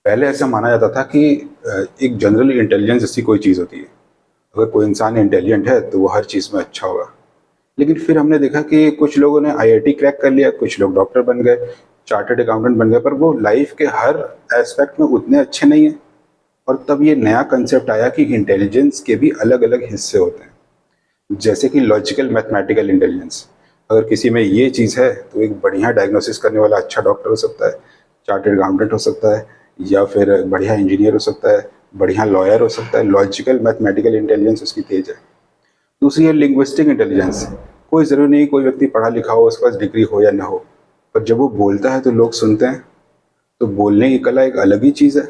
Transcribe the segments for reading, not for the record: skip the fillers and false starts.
पहले ऐसा माना जाता था कि एक जनरल इंटेलिजेंस जैसी कोई चीज़ होती है। अगर कोई इंसान इंटेलिजेंट है तो वो हर चीज़ में अच्छा होगा। लेकिन फिर हमने देखा कि कुछ लोगों ने आईआईटी क्रैक कर लिया, कुछ लोग डॉक्टर बन गए, चार्टर्ड अकाउंटेंट बन गए, पर वो लाइफ के हर एस्पेक्ट में उतने अच्छे नहीं हैं। और तब ये नया कंसेप्ट आया कि इंटेलिजेंस के भी अलग अलग हिस्से होते हैं, जैसे कि लॉजिकल मैथमेटिकल इंटेलिजेंस। अगर किसी में ये चीज़ है तो एक बढ़िया डायग्नोसिस करने वाला अच्छा डॉक्टर हो सकता है, चार्टर्ड अकाउंटेंट हो सकता है, या फिर बढ़िया इंजीनियर हो सकता है, बढ़िया लॉयर हो सकता है। लॉजिकल मैथमेटिकल इंटेलिजेंस उसकी तेज है। दूसरी है लिंग्विस्टिक इंटेलिजेंस। कोई ज़रूरी नहीं कोई व्यक्ति पढ़ा लिखा हो, उसके पास डिग्री हो या ना हो, पर जब वो बोलता है तो लोग सुनते हैं। तो बोलने की कला एक अलग ही चीज़ है।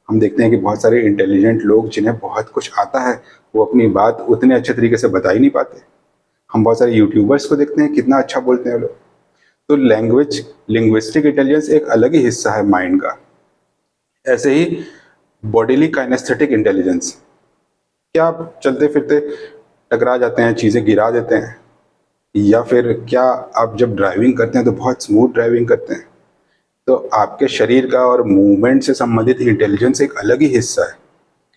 हम देखते हैं कि बहुत सारे इंटेलिजेंट लोग जिन्हें बहुत कुछ आता है, वो अपनी बात उतने अच्छे तरीके से बता ही नहीं पाते। हम बहुत सारे यूट्यूबर्स को देखते हैं, कितना अच्छा बोलते हैं वो लोग। तो लैंग्वेज लिंग्विस्टिक इंटेलिजेंस एक अलग ही हिस्सा है माइंड का। ऐसे ही बॉडीली काइनेस्थेटिक इंटेलिजेंस। क्या आप चलते फिरते टकरा जाते हैं, चीज़ें गिरा देते हैं? या फिर क्या आप जब ड्राइविंग करते हैं तो बहुत स्मूथ ड्राइविंग करते हैं? तो आपके शरीर का और मूवमेंट से संबंधित इंटेलिजेंस एक अलग ही हिस्सा है।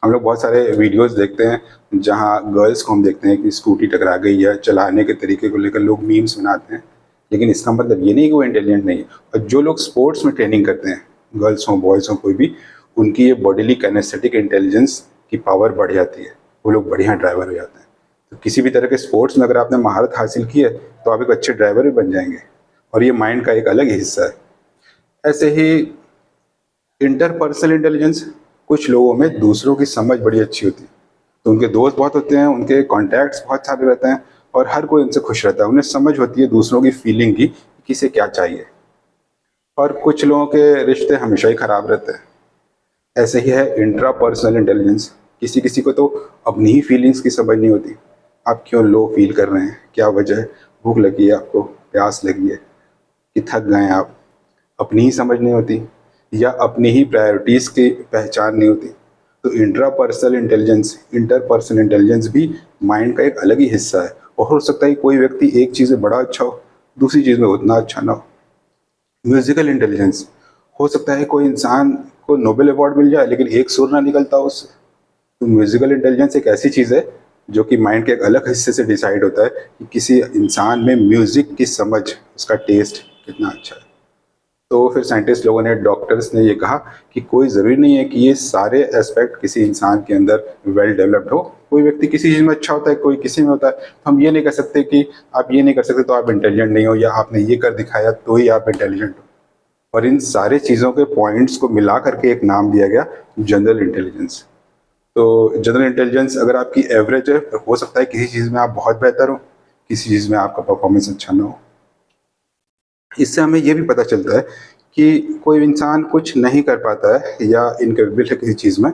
हम लोग बहुत सारे वीडियोस देखते हैं जहां गर्ल्स को हम देखते हैं कि स्कूटी टकरा गई या चलाने के तरीके को लेकर लोग मीम्स बनाते हैं। लेकिन इसका मतलब ये नहीं कि वो इंटेलिजेंट नहीं है। और जो लोग स्पोर्ट्स में ट्रेनिंग करते हैं, गर्ल्स हों बॉयज़ हों कोई भी, उनकी ये बॉडीली काइनेस्थेटिक इंटेलिजेंस की पावर बढ़ जाती है। वो लोग बढ़िया ड्राइवर हो जाते हैं। तो किसी भी तरह के स्पोर्ट्स में अगर आपने महारत हासिल की है तो आप एक अच्छे ड्राइवर भी बन जाएंगे। और ये माइंड का एक अलग ही हिस्सा है। ऐसे ही इंटरपर्सनल इंटेलिजेंस। कुछ लोगों में दूसरों की समझ बड़ी अच्छी होती है। तो उनके दोस्त बहुत होते हैं, उनके कॉन्टैक्ट्स बहुत सारे रहते हैं, और हर कोई उनसे खुश रहता है। उन्हें समझ होती है दूसरों की फीलिंग की, किसे क्या चाहिए। और कुछ लोगों के रिश्ते हमेशा ही खराब रहते हैं। ऐसे ही है इंट्रापर्सनल इंटेलिजेंस। किसी किसी को तो अपनी ही फीलिंग्स की समझ नहीं होती। आप क्यों लो फील कर रहे हैं, क्या वजह है, भूख लगी है आपको, प्यास लगी है, कि थक गए हैं आप, अपनी ही समझ नहीं होती, या अपनी ही प्रायोरिटीज़ की पहचान नहीं होती। तो इंटरपर्सनल इंटेलिजेंस भी माइंड का एक अलग ही हिस्सा है। और हो सकता है कोई व्यक्ति एक चीज़ में बड़ा अच्छा हो, दूसरी चीज़ में उतना अच्छा ना हो। Musical intelligence. हो सकता है कोई इंसान को नोबेल अवार्ड मिल जाए लेकिन एक सुर ना निकलता हो उससे। तो म्यूजिकल इंटेलिजेंस एक ऐसी चीज़ है जो कि माइंड के एक अलग हिस्से से डिसाइड होता है कि किसी इंसान में म्यूजिक की समझ, उसका टेस्ट कितना अच्छा है। तो फिर साइंटिस्ट लोगों ने, डॉक्टर्स ने ये कहा कि कोई ज़रूरी नहीं है कि ये सारे एस्पेक्ट किसी इंसान के अंदर वेल डेवलप्ड हो। कोई व्यक्ति किसी चीज़ में अच्छा होता है, कोई किसी में होता है। तो हम ये नहीं कर सकते कि आप ये नहीं कर सकते तो आप इंटेलिजेंट नहीं हो, या आपने ये कर दिखाया तो ही आप इंटेलिजेंट हो। और इन सारे चीज़ों के पॉइंट्स को मिला करके एक नाम दिया गया, जनरल इंटेलिजेंस। तो जनरल इंटेलिजेंस अगर आपकी एवरेज है, तो हो सकता है किसी चीज़ में आप बहुत बेहतर हो, किसी चीज़ में आपका परफॉर्मेंस अच्छा ना हो। इससे हमें ये भी पता चलता है कि कोई इंसान कुछ नहीं कर पाता है या इनकेपेबल है किसी चीज़ में,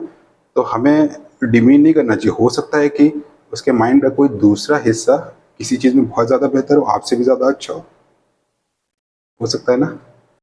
तो हमें डिमीन नहीं करना चाहिए। हो सकता है कि उसके माइंड का कोई दूसरा हिस्सा किसी चीज़ में बहुत ज़्यादा बेहतर हो, आपसे भी ज़्यादा अच्छा हो सकता है ना।